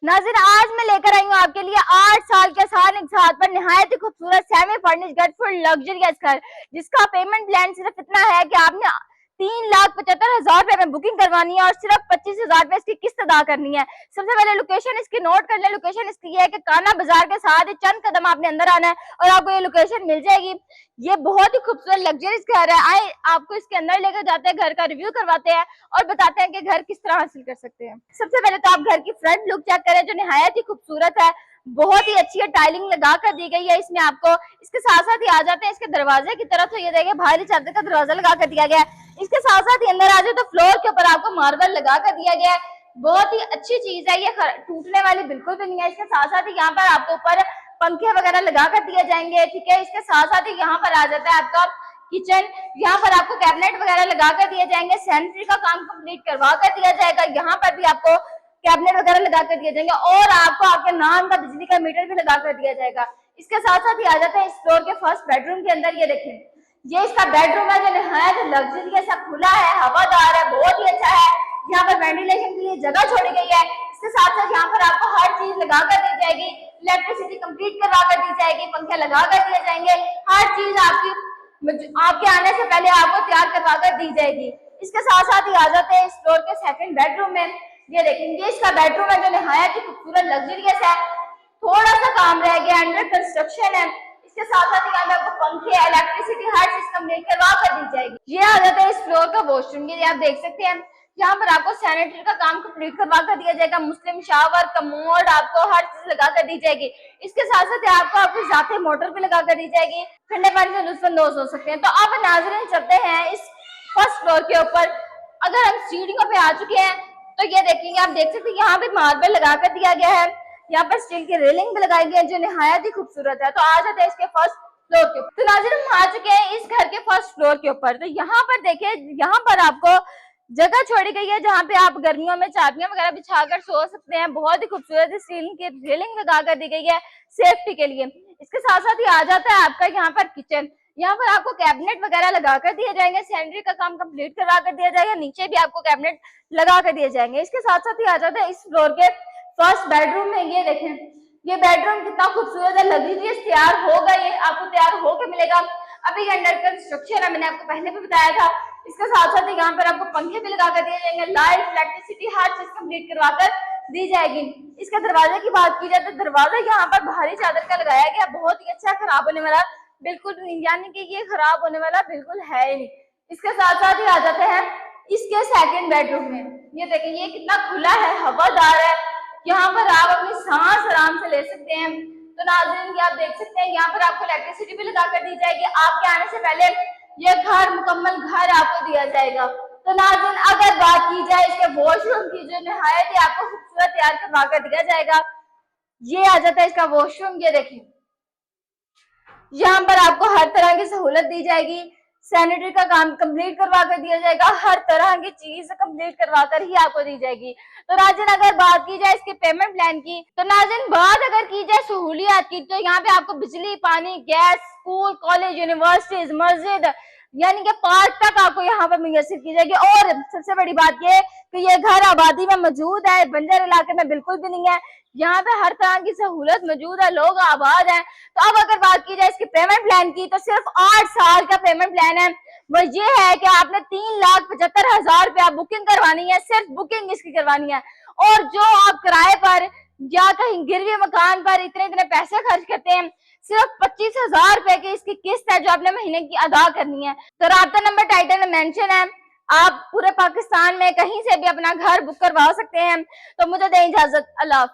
नाज़रीन, आज मैं लेकर आई हूँ आपके लिए 8 साल के आसान एक साथ पर निहायत ही खूबसूरत सेमी फर्निश्ड घर फुल लग्जरियस घर, जिसका पेमेंट प्लान सिर्फ इतना है कि आपने 3,75,000 रुपए में बुकिंग करवानी है और सिर्फ 25,000 रुपए इसकी किस्त अदा करनी है। सबसे पहले लोकेशन इसकी नोट कर ले। लोकेशन इसकी है कि काना बाजार के साथ ही चंद कदम आपने अंदर आना है और आपको ये लोकेशन मिल जाएगी। ये बहुत ही खूबसूरत लग्जरियस घर है। आए आपको इसके अंदर लेकर जाते हैं, घर का रिव्यू करवाते हैं और बताते हैं कि घर किस तरह हासिल कर सकते हैं। सबसे पहले तो आप घर की फ्रंट लुक चेक करें जो निहायत ही खूबसूरत है, बहुत ही अच्छी है, टाइलिंग लगा कर दी गई है इसमें आपको। इसके साथ साथ ही आ जाते हैं इसके दरवाजे की तरफ, तो ये देखिए भारी चादर का दरवाजा लगा कर दिया गया है। इसके साथ साथ ही अंदर आ जाए तो फ्लोर के ऊपर आपको मार्बल लगा कर दिया गया है, बहुत ही अच्छी चीज है, ये टूटने वाली बिल्कुल भी नहीं है। इसके साथ साथ ही यहाँ पर आपको ऊपर पंखे वगैरह लगा कर दिए जाएंगे, ठीक है। इसके साथ साथ ही यहाँ पर आ जाता है आपका किचन, यहाँ पर आपको कैबिनेट वगैरह लगा कर दिए जाएंगे, सैनिटरी का काम कंप्लीट करवा कर दिया जाएगा, यहाँ पर भी आपको कैबिनेट वगैरह लगा कर दिए जाएंगे और आपको आपके नाम का बिजली का मीटर भी लगा कर दिया जाएगा। इसके साथ साथ ही आ जाता है इस फ्लोर के फर्स्ट बेडरूम के अंदर। ये देखें, ये इसका बेडरूम है जो निहायत लग्जरियस है, खुला है, हवादार है, बहुत ही अच्छा है। यहाँ पर वेंटिलेशन के लिए जगह छोड़ी गई है। इसके साथ साथ यहाँ पर आपको हर चीज लगा कर दी जाएगी, इलेक्ट्रिसिटी कंप्लीट करवा कर दी जाएगी, पंखे लगा कर दिए जाएंगे, हर चीज आपके आने से पहले आपको तैयार करवा कर दी जाएगी। इसके साथ साथ ही आ जाते हैं इस फ्लोर के सेकंड बेडरूम में। ये देखेंगे इसका बेडरूम है जो निहायत ही खूबसूरत लग्जरियस है, थोड़ा सा काम रह गया, अंडर कंस्ट्रक्शन है। इसके साथ साथ ही आपको पंखे, इलेक्ट्रिसिटी हर चीज कंप्लीट करवा कर दी जाएगी। ये आ जाता है इस फ्लोर का वॉशरूम, ये आप देख सकते हैं, यहाँ पर आपको सैनिटरी का काम कंप्लीट करवा कर दिया जाएगा, मुस्लिम शावर, कमोड, आपको हर चीज लगा कर दी जाएगी। इसके साथ साथ आपको अपनी जाते मोटर भी लगा कर दी जाएगी, ठंडे पानी से लुत्फानंदोज हो सकते हैं। तो अब नाज़रीन चलते हैं इस फर्स्ट फ्लोर के ऊपर। अगर हम सीढ़ियों पे आ चुके हैं तो ये देखेंगे, आप देख सकते हैं यहाँ पे मार्बल लगा कर दिया गया है, यहाँ पर स्टील की रेलिंग भी लगाई गई है जो निहायत ही खूबसूरत है। तो आ जाते हैं इसके फर्स्ट फ्लोर के ऊपर। तो नाज़रीन हम आ चुके हैं इस घर के फर्स्ट फ्लोर के ऊपर। तो यहाँ पर देखिए, यहाँ पर आपको जगह छोड़ी गई है जहाँ पे आप गर्मियों में चाबियां वगैरह बिछाकर सो सकते हैं, बहुत ही खूबसूरत स्टील की रेलिंग लगा कर दी गई है सेफ्टी के लिए। इसके साथ साथ ही आ जाता है आपका यहाँ पर किचन, यहाँ पर आपको कैबिनेट वगैरह लगा कर दिए जाएंगे, सैनिटरी का काम कंप्लीट करवा कर दिया जाएगा, नीचे भी आपको कैबिनेट लगा कर दिए जाएंगे। इसके साथ साथ ही आ जाता है इस फ्लोर के फर्स्ट बेडरूम में। ये देखें, ये बेडरूम कितना खूबसूरत है, लग्जरियस तैयार होगा, ये आपको तैयार होकर मिलेगा, अभी अंडर कंस्ट्रक्शन है, मैंने आपको पहले भी बताया था। इसके साथ साथ यहाँ पर आपको पंखे भी लगा कर दिए जाएंगे, लाइट, इलेक्ट्रिसिटी हर चीज कंप्लीट करवा कर दी जाएगी। इसके दरवाजे की बात की जाए तो दरवाजा यहाँ पर भारी चादर का लगाया गया, बहुत ही अच्छा, खराब होने वाला बिल्कुल नहीं, यानी कि ये खराब होने वाला बिल्कुल है ही नहीं। इसके साथ साथ ही आ जाते हैं इसके सेकंड बेडरूम में। ये देखें, ये कितना खुला है, हवादार है, यहाँ पर आप अपनी सांस आराम से ले सकते हैं। तो नाज़रीन आप देख सकते हैं, यहाँ पर आपको इलेक्ट्रिसिटी भी लगा कर दी जाएगी, आपके आने से पहले ये घर मुकम्मल घर आपको दिया जाएगा। तो नाज़रीन अगर बात की जाए इसके वॉशरूम की, जो निहायत ही आपको खूबसूरत तैयार करवा कर दिया जाएगा, ये आ जाता है इसका वॉशरूम। ये देखिए, यहाँ पर आपको हर तरह की सहूलत दी जाएगी, सैनिटरी का काम कंप्लीट करवा कर दिया जाएगा, हर तरह की चीज कंप्लीट करवा कर ही आपको दी जाएगी। तो नाज़रीन अगर बात की जाए इसके पेमेंट प्लान की, तो नाज़रीन बात अगर की जाए सहूलियत की, तो यहाँ पे आपको बिजली, पानी, गैस, स्कूल, कॉलेज, यूनिवर्सिटीज, मस्जिद, यानी कि पार्क तक आपको यहाँ पर मुयस्सर की जाएगी। और सबसे बड़ी बात ये कि ये घर आबादी में मौजूद है, बंजर इलाके में बिल्कुल भी नहीं है, यहाँ पे हर तरह की सहूलत मौजूद है, लोग आबाद हैं। तो अब अगर बात की जाए इसके पेमेंट प्लान की, तो सिर्फ 8 साल का पेमेंट प्लान है। वो ये है कि आपने 3,75,000 रुपया बुकिंग करवानी है, सिर्फ बुकिंग इसकी करवानी है। और जो आप किराए पर या कहीं गिरवी मकान पर इतने इतने पैसे खर्च करते हैं, सिर्फ 25,000 रुपए की इसकी किस्त है जो आपने महीने की अदा करनी है। तो राब्ता नंबर टाइटल में मेंशन है, आप पूरे पाकिस्तान में कहीं से भी अपना घर बुक करवा सकते हैं। तो मुझे दें इजाजत, अल्लाह।